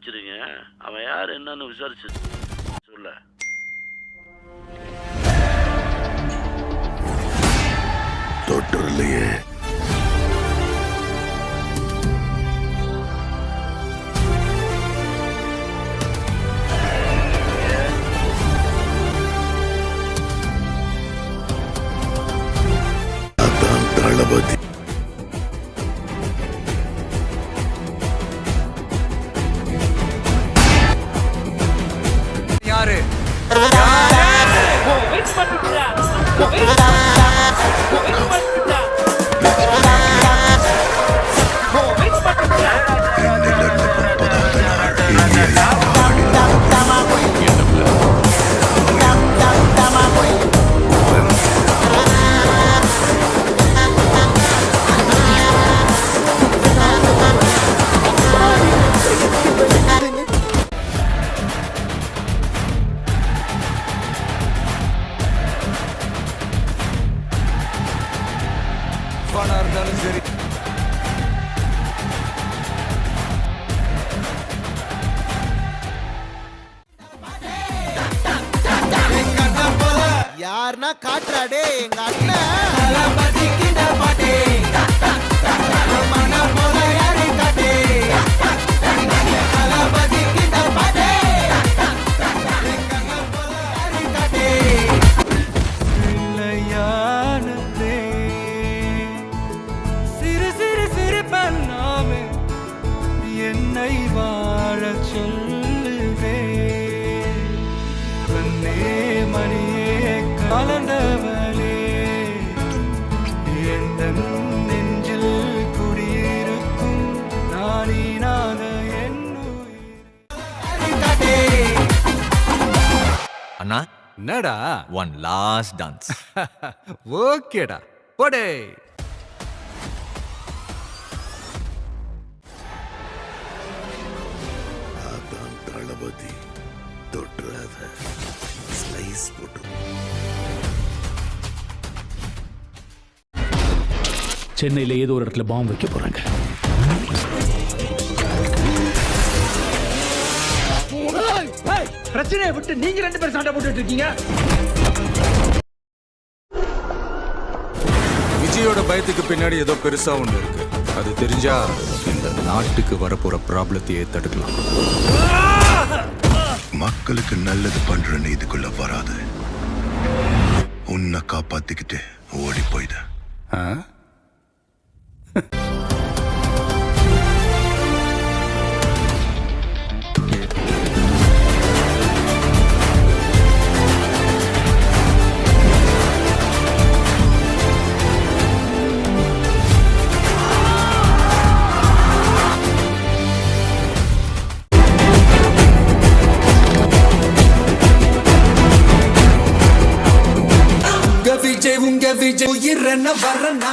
வச்சிருங்க. அவன் யார் என்னன்னு விசாரிச்சு சொல்ல. தொட்டர்லையே அதான் தளபதி. யாரு இருந்தாலும் சரி. யாருன்னா காட்டுறாடே எங்க அண்ணன். என்னை வாழ சொல்லுவே கண்ணே மணியே கலந்தவளே எந்த நெஞ்சில் குடியிருக்கும் நானினாத அண்ணா என்னடா ஒன் லாஸ்ட் டான்ஸ். ஓகேடா போடே. தளபதி தொற்றாத ஸ்லைஸ் போட்டு. சென்னையில் ஏதோ ஒரு இடத்துல பாம்பு வைக்க போறாங்க. பிரச்சனையை விட்டு நீங்க 2 பேரும் சண்டை போட்டுட்டு இருக்கீங்க. விஜயோட பயத்துக்கு பின்னாடி ஏதோ பெருசா ஒண்ணு இருக்கு. அது தெரிஞ்சா இந்த நாட்டுக்கு வரப்போற ப்ராப்ளத்தையே தடுக்கலாம். மக்களுக்கு நல்லது பண்றேன்னு இதுக்குள்ள வராது. உன்னை காப்பாத்திக்கிட்டு ஓடி போயிட. உங்க விஜய் உயிர் என்ன வரனா